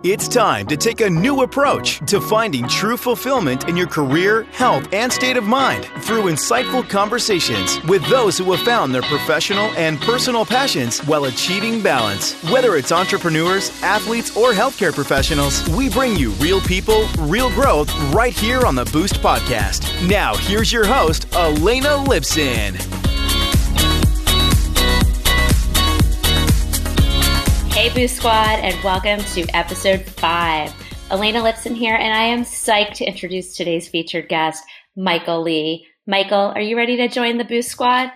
It's time to take a new approach to finding true fulfillment in your career, health, and state of mind through insightful conversations with those who have found their professional and personal passions while achieving balance. Whether it's entrepreneurs, athletes, or healthcare professionals, we bring you real people, real growth right here on the Boost Podcast. Now, here's your host, Elena Lipson. Hey Boost Squad, and welcome to episode 5. Elena Lipson here, and I am psyched to introduce today's featured guest, Michael Lee. Michael, are you ready to join the Boost Squad?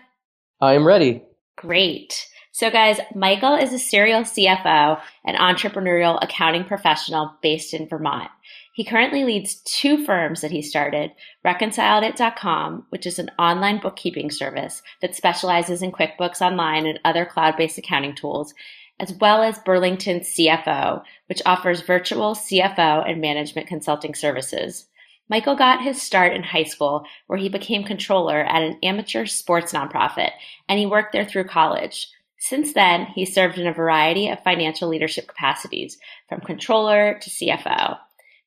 I am ready. Great. So guys, Michael is a serial CFO and entrepreneurial accounting professional based in Vermont. He currently leads 2 firms that he started, Reconciled.com, which is an online bookkeeping service that specializes in QuickBooks Online and other cloud-based accounting tools, as well as Burlington CFO, which offers virtual CFO and management consulting services. Michael got his start in high school, where he became controller at an amateur sports nonprofit, and he worked there through college. Since then, he served in a variety of financial leadership capacities, from controller to CFO.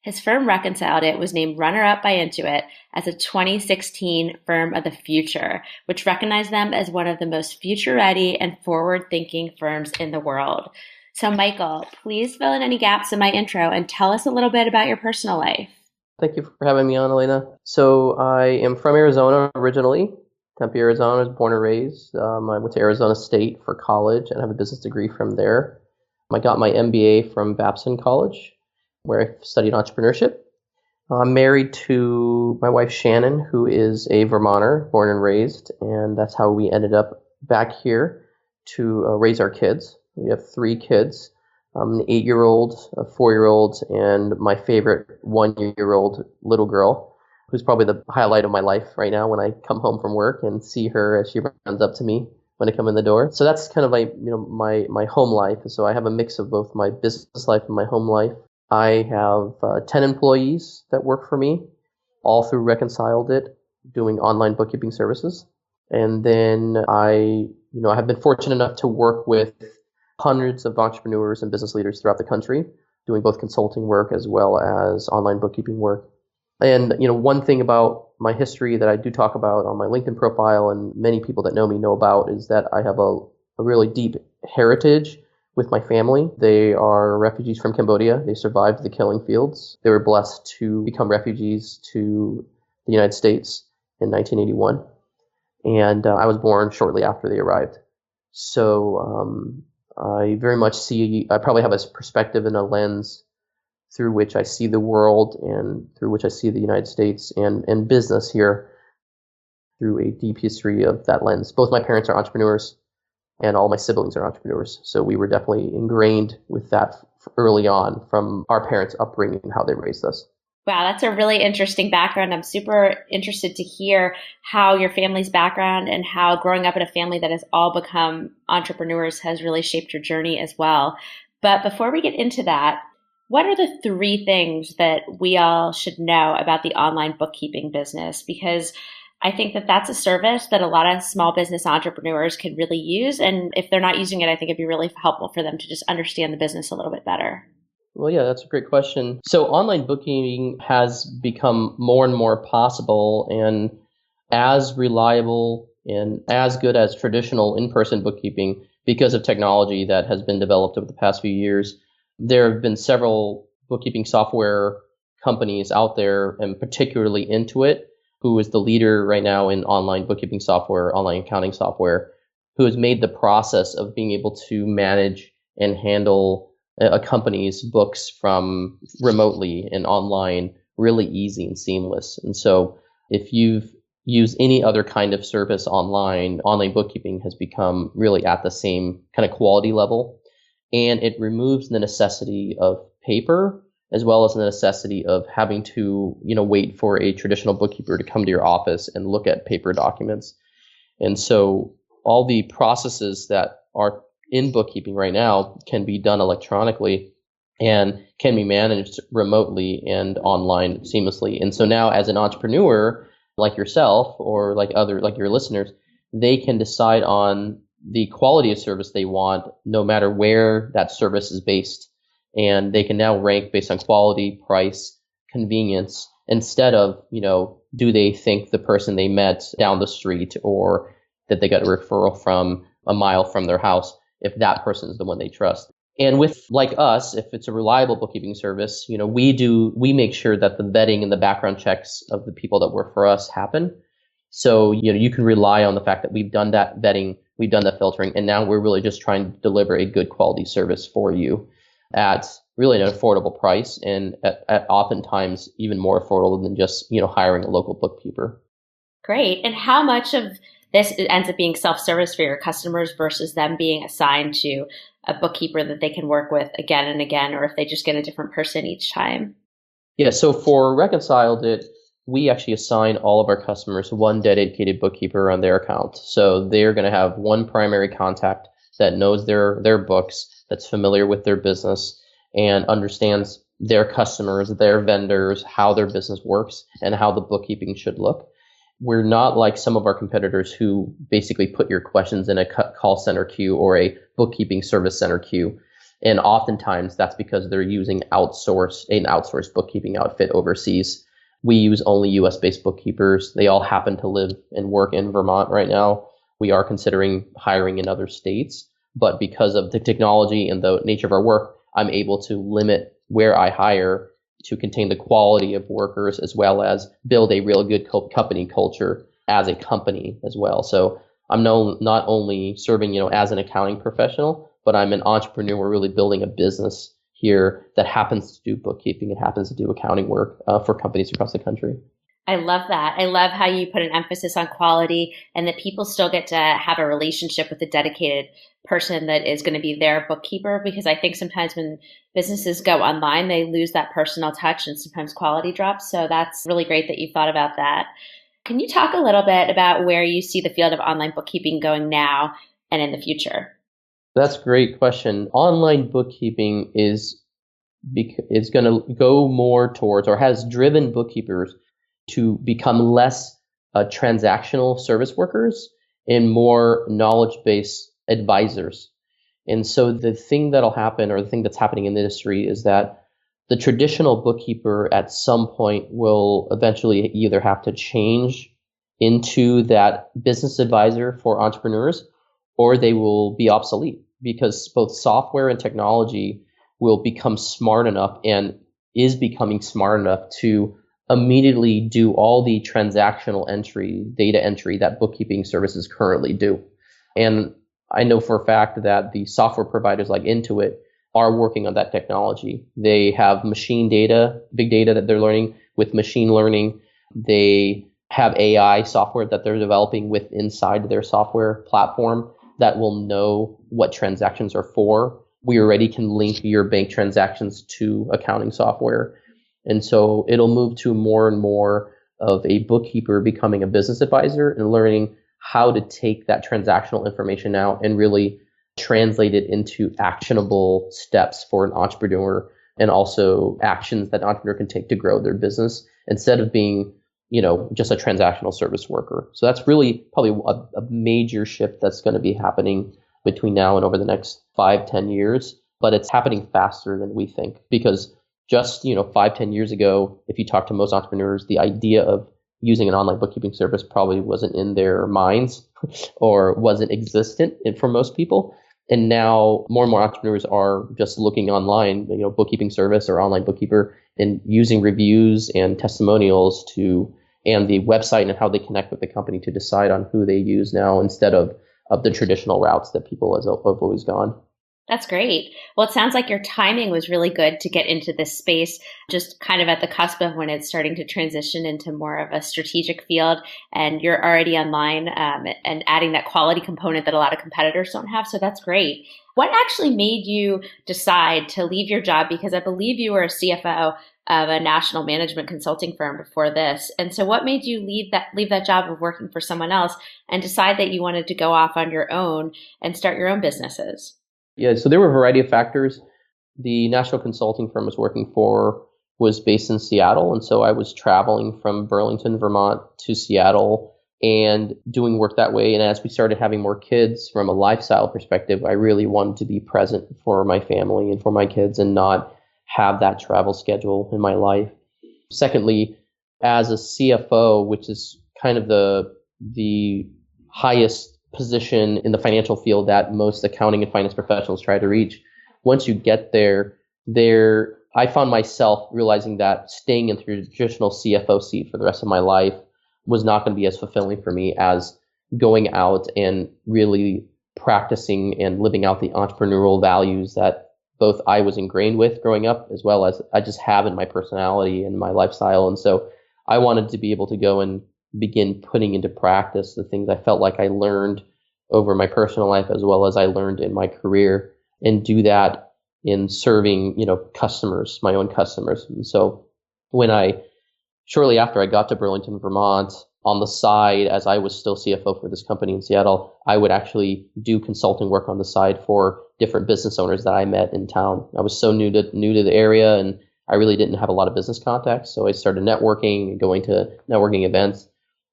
His firm Reconciled It was named runner-up by Intuit as a 2016 Firm of the Future, which recognized them as one of the most future-ready and forward-thinking firms in the world. So Michael, please fill in any gaps in my intro and tell us a little bit about your personal life. Thank you for having me on, Elena. So I am from Arizona originally, Tempe, Arizona. I was born and raised. I went to Arizona State for college and have a business degree from there. I got my MBA from Babson College, where I studied entrepreneurship. I'm married to my wife, Shannon, who is a Vermonter, born and raised, and that's how we ended up back here to raise our kids. We have 3 kids, an 8-year-old, a 4-year-old, and my favorite 1-year-old little girl, who's probably the highlight of my life right now when I come home from work and see her as she runs up to me when I come in the door. So that's kind of like, my home life. So I have a mix of both my business life and my home life. I have 10 employees that work for me, all through Reconciled It, doing online bookkeeping services. And then I have been fortunate enough to work with hundreds of entrepreneurs and business leaders throughout the country, doing both consulting work as well as online bookkeeping work. And, one thing about my history that I do talk about on my LinkedIn profile, and many people that know me know about, is that I have a really deep heritage with my family. They are refugees from Cambodia. They survived the killing fields. They were blessed to become refugees to the United States in 1981. And I was born shortly after they arrived. So I very much I probably have a perspective and a lens through which I see the world and through which I see the United States and business here through a deep history of that lens. Both my parents are entrepreneurs, and all my siblings are entrepreneurs. So we were definitely ingrained with that early on from our parents' upbringing and how they raised us. Wow, that's a really interesting background. I'm super interested to hear how your family's background and how growing up in a family that has all become entrepreneurs has really shaped your journey as well. But before we get into that, what are the 3 things that we all should know about the online bookkeeping business? Because I think that that's a service that a lot of small business entrepreneurs can really use. And if they're not using it, I think it'd be really helpful for them to just understand the business a little bit better. Well, yeah, that's a great question. So online bookkeeping has become more and more possible and as reliable and as good as traditional in-person bookkeeping because of technology that has been developed over the past few years. There have been several bookkeeping software companies out there, and particularly Intuit, who is the leader right now in online bookkeeping software, online accounting software, who has made the process of being able to manage and handle a company's books from remotely and online really easy and seamless. And so if you've used any other kind of service online bookkeeping has become really at the same kind of quality level. And it removes the necessity of paper as well as the necessity of having to, wait for a traditional bookkeeper to come to your office and look at paper documents. And so all the processes that are in bookkeeping right now can be done electronically and can be managed remotely and online seamlessly. And so now as an entrepreneur like yourself or like your listeners, they can decide on the quality of service they want no matter where that service is based. And they can now rank based on quality, price, convenience, instead of, do they think the person they met down the street or that they got a referral from a mile from their house, if that person is the one they trust. And with, like us, if it's a reliable bookkeeping service, we make sure that the vetting and the background checks of the people that work for us happen. So, you can rely on the fact that we've done that vetting, we've done that filtering, and now we're really just trying to deliver a good quality service for you at really an affordable price, and at oftentimes even more affordable than just, hiring a local bookkeeper. Great. And how much of this ends up being self-service for your customers versus them being assigned to a bookkeeper that they can work with again and again, or if they just get a different person each time? Yeah, so for Reconciled, we actually assign all of our customers one dedicated bookkeeper on their account. So they're going to have one primary contact that knows their books, that's familiar with their business, and understands their customers, their vendors, how their business works, and how the bookkeeping should look. We're not like some of our competitors who basically put your questions in a call center queue or a bookkeeping service center queue. And oftentimes that's because they're using an outsourced bookkeeping outfit overseas. We use only US-based bookkeepers. They all happen to live and work in Vermont right now. We are considering hiring in other states, but because of the technology and the nature of our work, I'm able to limit where I hire to contain the quality of workers as well as build a real good company culture as a company as well. So I'm not only serving, as an accounting professional, but I'm an entrepreneur. We're really building a business here that happens to do bookkeeping and happens to do accounting work for companies across the country. I love that. I love how you put an emphasis on quality and that people still get to have a relationship with a dedicated person that is going to be their bookkeeper, because I think sometimes when businesses go online, they lose that personal touch and sometimes quality drops. So that's really great that you thought about that. Can you talk a little bit about where you see the field of online bookkeeping going now and in the future? That's a great question. Online bookkeeping is going to go more towards, or has driven bookkeepers to become less transactional service workers and more knowledge-based advisors. And so the thing that'll happen, or the thing that's happening in the industry, is that the traditional bookkeeper at some point will eventually either have to change into that business advisor for entrepreneurs, or they will be obsolete, because both software and technology will become smart enough and is becoming smart enough to immediately do all the transactional data entry that bookkeeping services currently do. And I know for a fact that the software providers like Intuit are working on that technology. They have machine data, big data that they're learning with machine learning. They have AI software that they're developing inside their software platform that will know what transactions are for. We already can link your bank transactions to accounting software. And so it'll move to more and more of a bookkeeper becoming a business advisor and learning how to take that transactional information out and really translate it into actionable steps for an entrepreneur, and also actions that an entrepreneur can take to grow their business instead of being, just a transactional service worker. So that's really probably a major shift that's going to be happening between now and over the next 5-10 years. But it's happening faster than we think, because just, 5-10 years ago, if you talk to most entrepreneurs, the idea of using an online bookkeeping service probably wasn't in their minds or wasn't existent for most people. And now more and more entrepreneurs are just looking online, bookkeeping service or online bookkeeper, and using reviews and testimonials and the website and how they connect with the company to decide on who they use now, instead of the traditional routes that people have always gone. That's great. Well, it sounds like your timing was really good to get into this space, just kind of at the cusp of when it's starting to transition into more of a strategic field, and you're already online and adding that quality component that a lot of competitors don't have. So that's great. What actually made you decide to leave your job? Because I believe you were a CFO of a national management consulting firm before this. And so what made you leave that job of working for someone else and decide that you wanted to go off on your own and start your own businesses? Yeah, so there were a variety of factors. The national consulting firm I was working for was based in Seattle, and so I was traveling from Burlington, Vermont to Seattle and doing work that way. And as we started having more kids from a lifestyle perspective, I really wanted to be present for my family and for my kids and not have that travel schedule in my life. Secondly, as a CFO, which is kind of the highest position in the financial field that most accounting and finance professionals try to reach, once you get there, I found myself realizing that staying in the traditional CFO seat for the rest of my life was not going to be as fulfilling for me as going out and really practicing and living out the entrepreneurial values that both I was ingrained with growing up, as well as I just have in my personality and my lifestyle. And so I wanted to be able to go and begin putting into practice the things I felt like I learned over my personal life, as well as I learned in my career, and do that in serving, customers, my own customers. And so shortly after I got to Burlington, Vermont, on the side, as I was still CFO for this company in Seattle, I would actually do consulting work on the side for different business owners that I met in town. I was so new to the area, and I really didn't have a lot of business contacts. So I started networking and going to networking events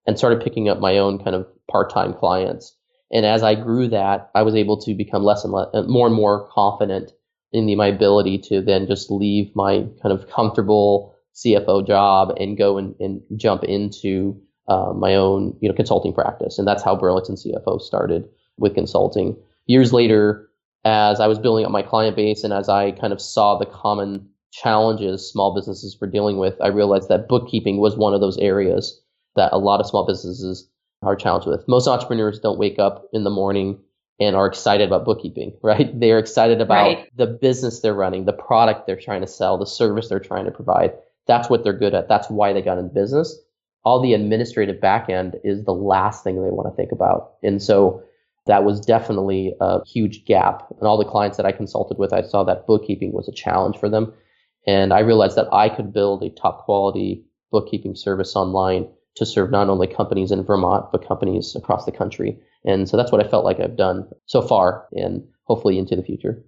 and started picking up my own kind of part-time clients. And as I grew that, I was able to become more and more confident in my ability to then just leave my kind of comfortable CFO job and go and jump into my own consulting practice. And that's how Burlington CFO started, with consulting. Years later, as I was building up my client base and as I kind of saw the common challenges small businesses were dealing with, I realized that bookkeeping was one of those areas that a lot of small businesses are challenged with. Most entrepreneurs don't wake up in the morning and are excited about bookkeeping, right? They're excited about the business they're running, the product they're trying to sell, the service they're trying to provide. That's what they're good at. That's why they got in business. All the administrative back end is the last thing they want to think about. And so that was definitely a huge gap. And all the clients that I consulted with, I saw that bookkeeping was a challenge for them. And I realized that I could build a top quality bookkeeping service online to serve not only companies in Vermont, but companies across the country. And so that's what I felt like I've done so far, and hopefully into the future.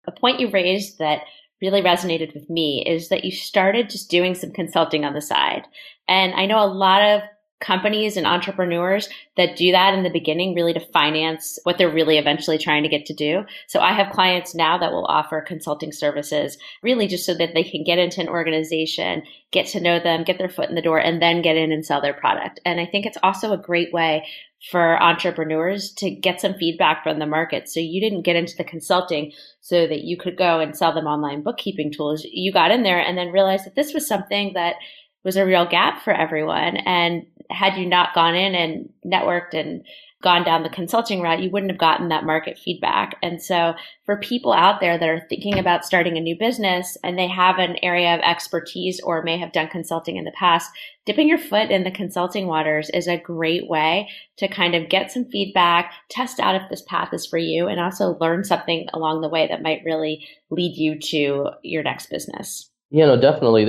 A point you raised that really resonated with me is that you started just doing some consulting on the side. And I know a lot of companies and entrepreneurs that do that in the beginning, really to finance what they're really eventually trying to get to do. So I have clients now that will offer consulting services really just so that they can get into an organization, get to know them, get their foot in the door, and then get in and sell their product. And I think it's also a great way for entrepreneurs to get some feedback from the market. So you didn't get into the consulting so that you could go and sell them online bookkeeping tools. You got in there and then realized that this was something that was a real gap for everyone. And had you not gone in and networked and gone down the consulting route, you wouldn't have gotten that market feedback. And so for people out there that are thinking about starting a new business and they have an area of expertise or may have done consulting in the past, dipping your foot in the consulting waters is a great way to kind of get some feedback, test out if this path is for you, and also learn something along the way that might really lead you to your next business. Yeah, no, definitely.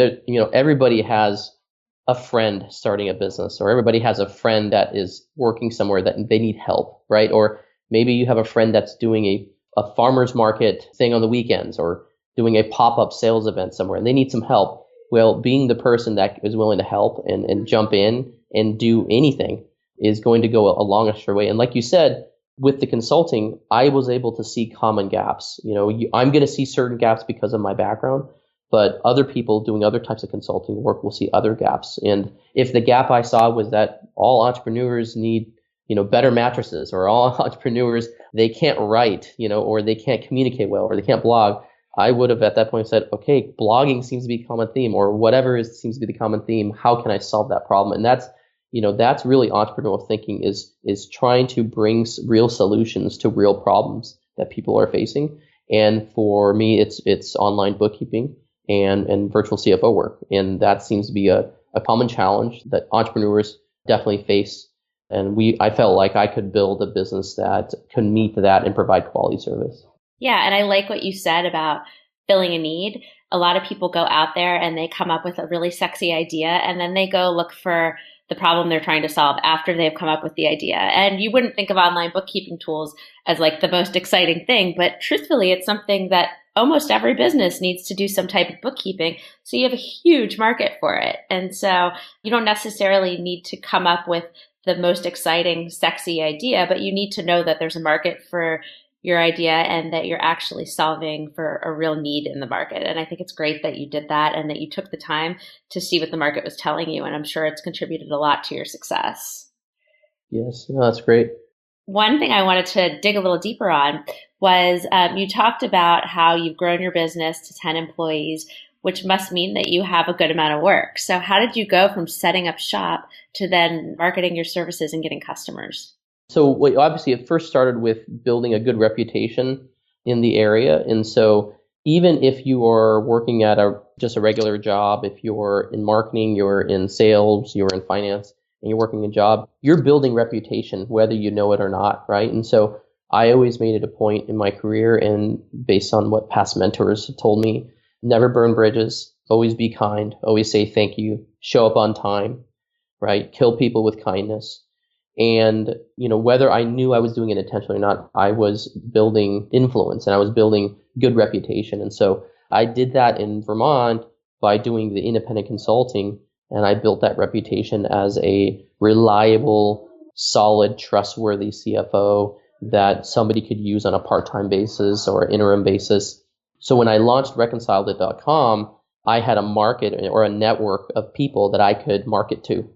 Everybody has a friend starting a business, or everybody has a friend that is working somewhere that they need help, right? Or maybe you have a friend that's doing a farmer's market thing on the weekends, or doing a pop-up sales event somewhere, and they need some help. Well, being the person that is willing to help and jump in and do anything is going to go a long extra way. And like you said, with the consulting, I was able to see common gaps. I'm going to see certain gaps because of my background, but other people doing other types of consulting work will see other gaps. And if the gap I saw was that all entrepreneurs need, better mattresses, or all entrepreneurs, they can't write, or they can't communicate well, or they can't blog, I would have at that point said, okay, blogging seems to be a common theme, or whatever seems to be the common theme. How can I solve that problem? And that's really entrepreneurial thinking, is trying to bring real solutions to real problems that people are facing. And for me, it's online bookkeeping and virtual CFO work. And that seems to be a common challenge that entrepreneurs definitely face. And I felt like I could build a business that could meet that and provide quality service. Yeah. And I like what you said about filling a need. A lot of people go out there and they come up with a really sexy idea, and then they go look for the problem they're trying to solve after they've come up with the idea. And you wouldn't think of online bookkeeping tools as like the most exciting thing, but truthfully, it's something that almost every business needs to do some type of bookkeeping. So you have a huge market for it. And so you don't necessarily need to come up with the most exciting, sexy idea, but you need to know that there's a market for your idea and that you're actually solving for a real need in the market. And I think it's great that you did that and that you took the time to see what the market was telling you. And I'm sure it's contributed a lot to your success. Yes, no, that's great. One thing I wanted to dig a little deeper on was you talked about how you've grown your business to 10 employees, which must mean that you have a good amount of work. So how did you go from setting up shop to then marketing your services and getting customers? So obviously it first started with building a good reputation in the area. And so even if you are working at just a regular job, if you're in marketing, you're in sales, you're in finance, and you're working a job, you're building reputation, whether you know it or not, right? And so I always made it a point in my career, and based on what past mentors have told me, never burn bridges, always be kind, always say thank you, show up on time, right? Kill people with kindness. And, whether I knew I was doing it intentionally or not, I was building influence and I was building good reputation. And so I did that in Vermont by doing the independent consulting, and I built that reputation as a reliable, solid, trustworthy CFO that somebody could use on a part-time basis or interim basis. So when I launched Reconciled.com, I had a market or a network of people that I could market to.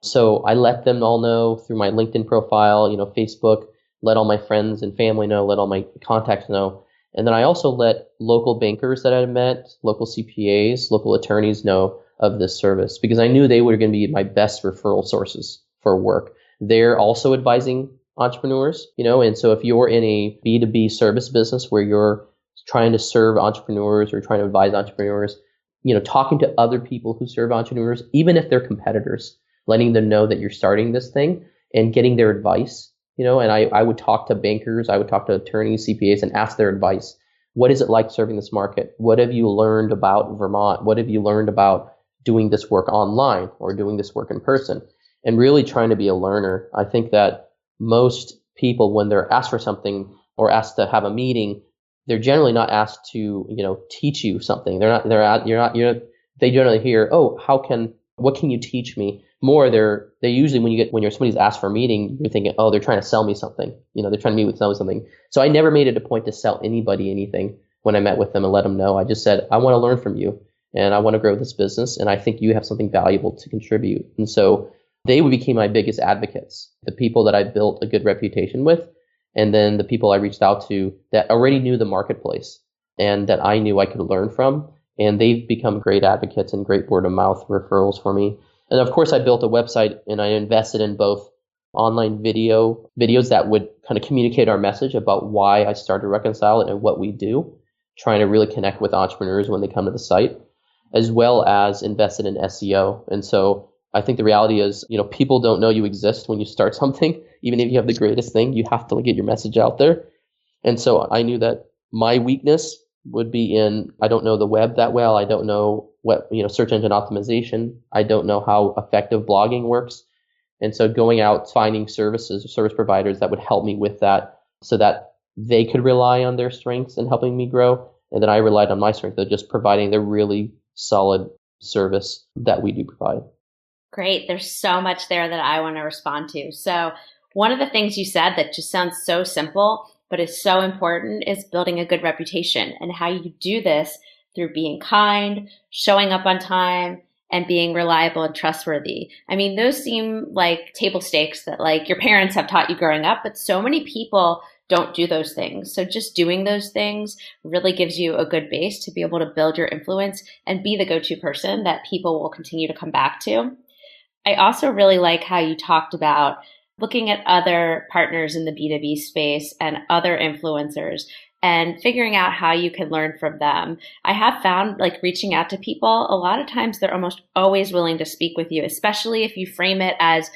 So I let them all know through my LinkedIn profile, Facebook, let all my friends and family know, let all my contacts know. And then I also let local bankers that I had met, local CPAs, local attorneys know of this service because I knew they were going to be my best referral sources for work. They're also advising entrepreneurs, and so if you're in a B2B service business where you're trying to serve entrepreneurs or trying to advise entrepreneurs, talking to other people who serve entrepreneurs, even if they're competitors, letting them know that you're starting this thing and getting their advice, and I would talk to bankers, I would talk to attorneys, CPAs, and ask their advice. What is it like serving this market? What have you learned about Vermont? What have you learned about doing this work online or doing this work in person? And really trying to be a learner. I think that most people, when they're asked for something or asked to have a meeting, they're generally not asked to, teach you something. They generally hear, oh, what can you teach me? More, they usually when somebody's asked for a meeting, you're thinking, oh, they're trying to sell me something. They're trying to meet with something. So I never made it a point to sell anybody anything when I met with them and let them know. I just said, I want to learn from you and I want to grow this business and I think you have something valuable to contribute. And so they became my biggest advocates, the people that I built a good reputation with, and then the people I reached out to that already knew the marketplace and that I knew I could learn from. And they've become great advocates and great word of mouth referrals for me. And of course, I built a website and I invested in both online videos that would kind of communicate our message about why I started Reconciled and what we do, trying to really connect with entrepreneurs when they come to the site, as well as invested in SEO. And so I think the reality is, people don't know you exist when you start something. Even if you have the greatest thing, you have to get your message out there. And so I knew that my weakness would be in, I don't know the web that well. I don't know what, search engine optimization. I don't know how effective blogging works. And so going out, finding service providers that would help me with that so that they could rely on their strengths and helping me grow. And then I relied on my strength of just providing the really solid service that we do provide. Great. There's so much there that I want to respond to. So one of the things you said that just sounds so simple, but is so important is building a good reputation, and how you do this through being kind, showing up on time, and being reliable and trustworthy. I mean, those seem like table stakes that like your parents have taught you growing up, but so many people don't do those things. So just doing those things really gives you a good base to be able to build your influence and be the go-to person that people will continue to come back to. I also really like how you talked about looking at other partners in the B2B space and other influencers and figuring out how you can learn from them. I have found like reaching out to people, a lot of times they're almost always willing to speak with you, especially if you frame it as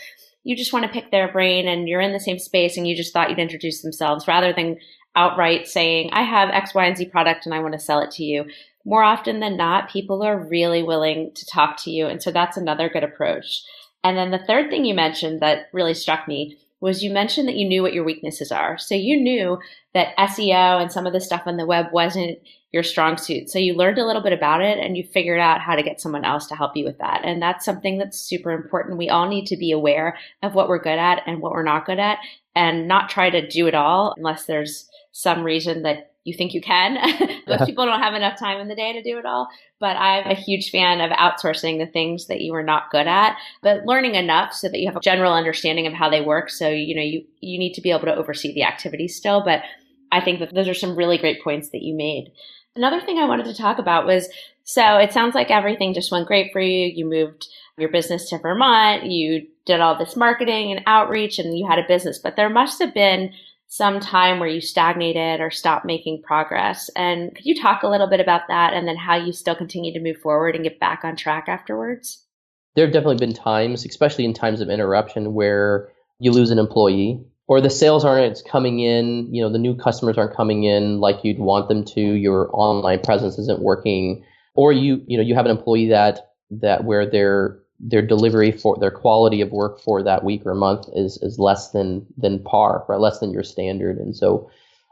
you just want to pick their brain and you're in the same space and you just thought you'd introduce themselves rather than outright saying, I have X, Y, and Z product and I want to sell it to you. More often than not, people are really willing to talk to you. And so that's another good approach. And then the third thing you mentioned that really struck me was you mentioned that you knew what your weaknesses are. So you knew that SEO and some of the stuff on the web wasn't your strong suit. So you learned a little bit about it and you figured out how to get someone else to help you with that. And that's something that's super important. We all need to be aware of what we're good at and what we're not good at and not try to do it all unless there's some reason that you think you can. Most people don't have enough time in the day to do it all. But I'm a huge fan of outsourcing the things that you are not good at, but learning enough so that you have a general understanding of how they work. So, you need to be able to oversee the activities still. But I think that those are some really great points that you made. Another thing I wanted to talk about was, so it sounds like everything just went great for you. You moved your business to Vermont. You did all this marketing and outreach and you had a business, but there must have been some time where you stagnated or stopped making progress. And could you talk a little bit about that and then how you still continue to move forward and get back on track afterwards? There have definitely been times, especially in times of interruption, where you lose an employee or the sales aren't coming in, the new customers aren't coming in like you'd want them to, your online presence isn't working, or you have an employee that where their delivery for their quality of work for that week or month is less than par, right? Less than your standard. And so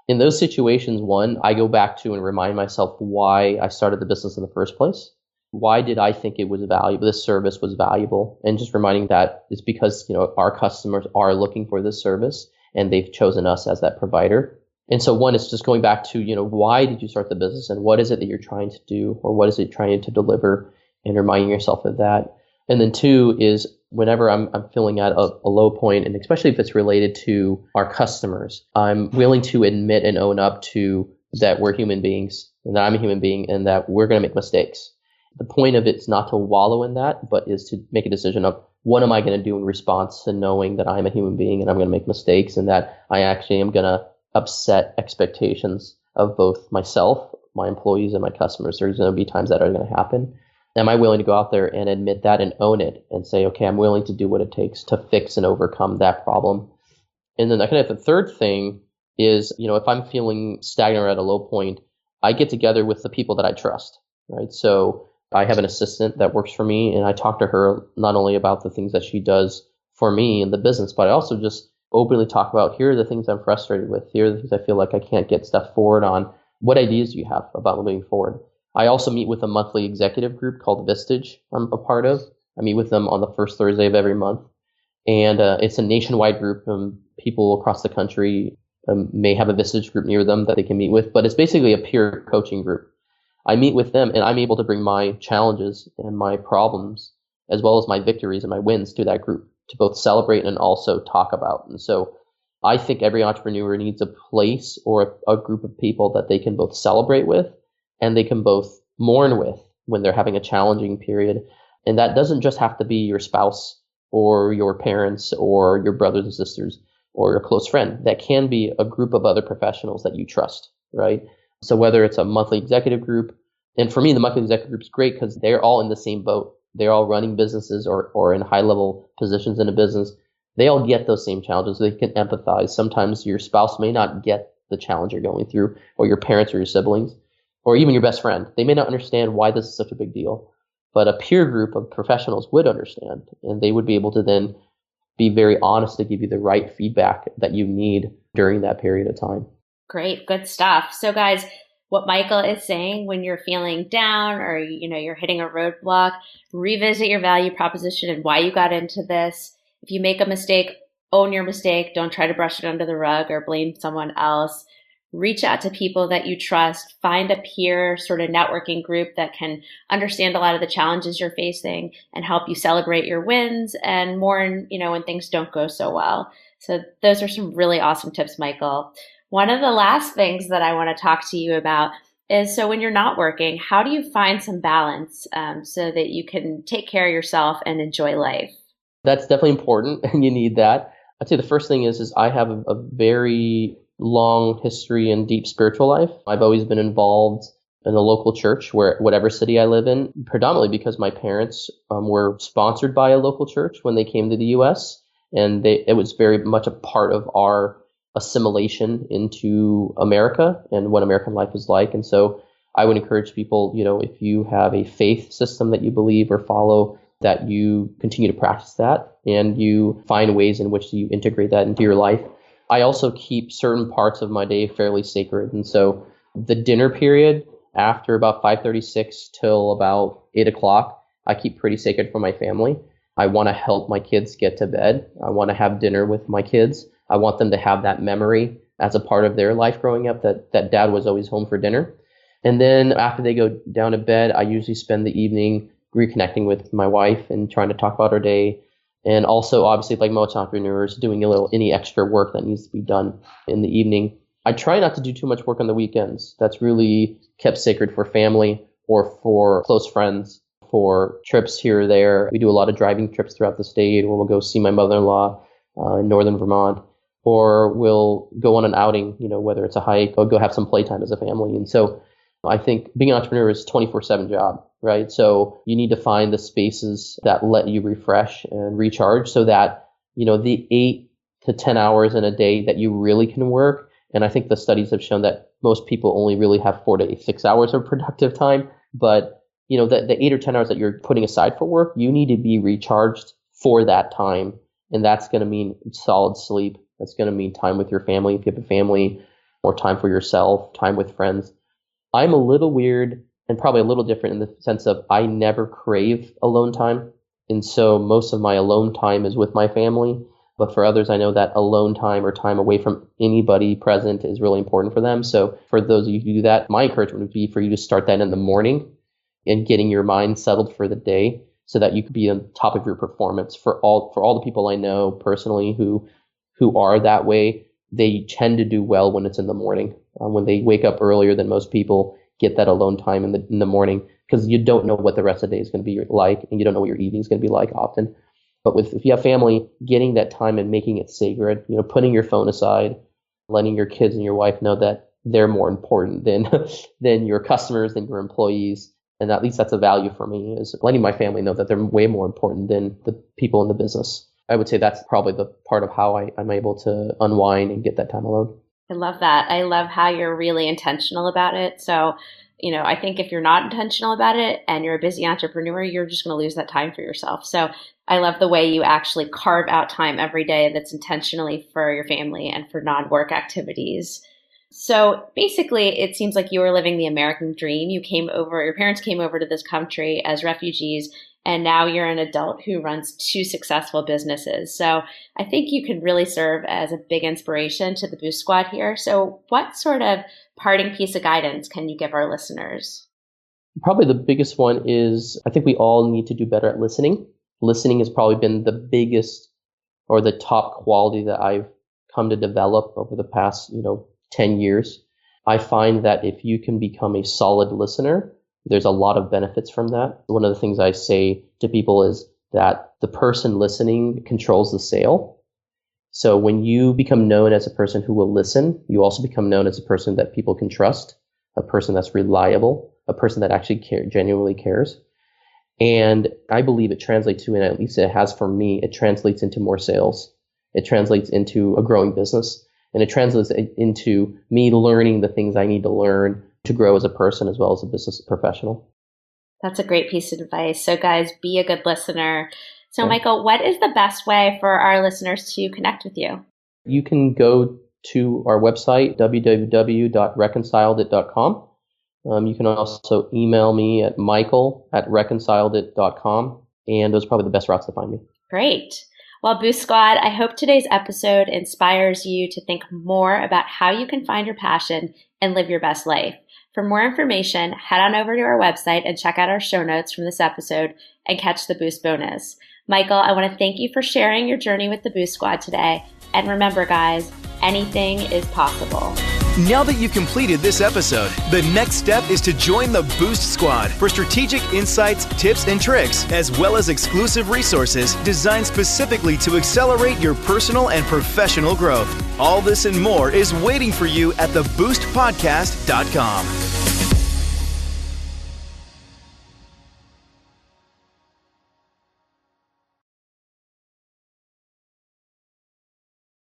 in those situations, one, I go back to and remind myself why I started the business in the first place. Why did I think it was valuable? This service was valuable. And just reminding that it's because, our customers are looking for this service and they've chosen us as that provider. And so one is just going back to, why did you start the business and what is it that you're trying to do or what is it trying to deliver, and reminding yourself of that. And then two is whenever I'm feeling at a low point, and especially if it's related to our customers, I'm willing to admit and own up to that we're human beings and that I'm a human being and that we're going to make mistakes. The point of it's not to wallow in that, but is to make a decision of what am I going to do in response to knowing that I'm a human being and I'm going to make mistakes and that I actually am going to upset expectations of both myself, my employees, and my customers. There's going to be times that are going to happen. Am I willing to go out there and admit that and own it and say, okay, I'm willing to do what it takes to fix and overcome that problem? And then the third thing is, if I'm feeling stagnant or at a low point, I get together with the people that I trust, right? So I have an assistant that works for me and I talk to her not only about the things that she does for me in the business, but I also just openly talk about, here are the things I'm frustrated with. Here are the things I feel like I can't get stuff forward on. What ideas do you have about moving forward? I also meet with a monthly executive group called Vistage I'm a part of. I meet with them on the first Thursday of every month. And it's a nationwide group. People across the country may have a Vistage group near them that they can meet with, but it's basically a peer coaching group. I meet with them and I'm able to bring my challenges and my problems as well as my victories and my wins to that group to both celebrate and also talk about. And so I think every entrepreneur needs a place or a group of people that they can both celebrate with and they can both mourn with when they're having a challenging period. And that doesn't just have to be your spouse or your parents or your brothers and sisters or your close friend. That can be a group of other professionals that you trust, right? So whether it's a monthly executive group, and for me, the monthly executive group is great because they're all in the same boat. They're all running businesses or in high-level positions in a business. They all get those same challenges. They can empathize. Sometimes your spouse may not get the challenge you're going through, or your parents or your siblings, or even your best friend. They may not understand why this is such a big deal, but a peer group of professionals would understand, and they would be able to then be very honest to give you the right feedback that you need during that period of time. Great, good stuff. So guys, what Michael is saying, when you're feeling down or you're hitting a roadblock, revisit your value proposition and why you got into this. If you make a mistake, own your mistake. Don't try to brush it under the rug or blame someone else. Reach out to people that you trust. Find a peer sort of networking group that can understand a lot of the challenges you're facing and help you celebrate your wins and mourn, when things don't go so well. So those are some really awesome tips, Michael. One of the last things that I want to talk to you about is, so when you're not working, how do you find some balance so that you can take care of yourself and enjoy life? That's definitely important, and you need that. I'd say the first thing is I have a very long history and deep spiritual life. I've always been involved in the local church, whatever city I live in, predominantly because my parents were sponsored by a local church when they came to the U.S., and it was very much a part of our assimilation into America and what American life is like. And so I would encourage people, if you have a faith system that you believe or follow, that you continue to practice that and you find ways in which you integrate that into your life. I also keep certain parts of my day fairly sacred. And so the dinner period after about 5:36 till about 8 o'clock, I keep pretty sacred for my family. I want to help my kids get to bed. I want to have dinner with my kids. I want them to have that memory as a part of their life growing up that dad was always home for dinner. And then after they go down to bed, I usually spend the evening reconnecting with my wife and trying to talk about our day. And also, obviously, like most entrepreneurs, doing any extra work that needs to be done in the evening. I try not to do too much work on the weekends. That's really kept sacred for family or for close friends, for trips here or there. We do a lot of driving trips throughout the state, or we'll go see my mother-in-law in northern Vermont, or we'll go on an outing, whether it's a hike or go have some playtime as a family. And so I think being an entrepreneur is a 24/7 job, right? So you need to find the spaces that let you refresh and recharge so that, the 8 to 10 hours in a day that you really can work. And I think the studies have shown that most people only really have 4 to 6 hours of productive time. But, the 8 or 10 hours that you're putting aside for work, you need to be recharged for that time. And that's going to mean solid sleep. That's going to mean time with your family, if you have a family, or time for yourself, time with friends. I'm a little weird and probably a little different in the sense of I never crave alone time. And so most of my alone time is with my family. But for others, I know that alone time or time away from anybody present is really important for them. So for those of you who do that, my encouragement would be for you to start that in the morning and getting your mind settled for the day so that you can be on top of your performance. For all the people I know personally who are that way, they tend to do well when it's in the morning. When they wake up earlier than most people, get that alone time in the morning, because you don't know what the rest of the day is going to be like, and you don't know what your evening is going to be like often. But if you have family, getting that time and making it sacred, putting your phone aside, letting your kids and your wife know that they're more important than your customers, than your employees. And at least that's a value for me, is letting my family know that they're way more important than the people in the business. I would say that's probably the part of how I'm able to unwind and get that time alone. I love that. I love how you're really intentional about it. So, I think if you're not intentional about it and you're a busy entrepreneur, you're just going to lose that time for yourself. So I love the way you actually carve out time every day that's intentionally for your family and for non-work activities. So basically, it seems like you were living the American dream. Your parents came over to this country as refugees, and now you're an adult who runs 2 successful businesses. So I think you could really serve as a big inspiration to the Boost Squad here. So what sort of parting piece of guidance can you give our listeners? Probably the biggest one is I think we all need to do better at listening. Listening has probably been the biggest or the top quality that I've come to develop over the past, 10 years. I find that if you can become a solid listener, there's a lot of benefits from that. One of the things I say to people is that the person listening controls the sale. So when you become known as a person who will listen, you also become known as a person that people can trust, a person that's reliable, a person that actually genuinely cares. And I believe it translates to, and at least it has for me, it translates into more sales. It translates into a growing business. And it translates into me learning the things I need to learn to grow as a person as well as a business professional. That's a great piece of advice. So guys, be a good listener. So Michael, what is the best way for our listeners to connect with you? You can go to our website, www.reconciledit.com. You can also email me at michael@reconciledit.com. And those are probably the best routes to find me. Great. Well, Boost Squad, I hope today's episode inspires you to think more about how you can find your passion and live your best life. For more information, head on over to our website and check out our show notes from this episode and catch the Boost bonus. Michael, I want to thank you for sharing your journey with the Boost Squad today. And remember, guys, anything is possible. Now that you've completed this episode, the next step is to join the Boost Squad for strategic insights, tips, and tricks, as well as exclusive resources designed specifically to accelerate your personal and professional growth. All this and more is waiting for you at theboostpodcast.com.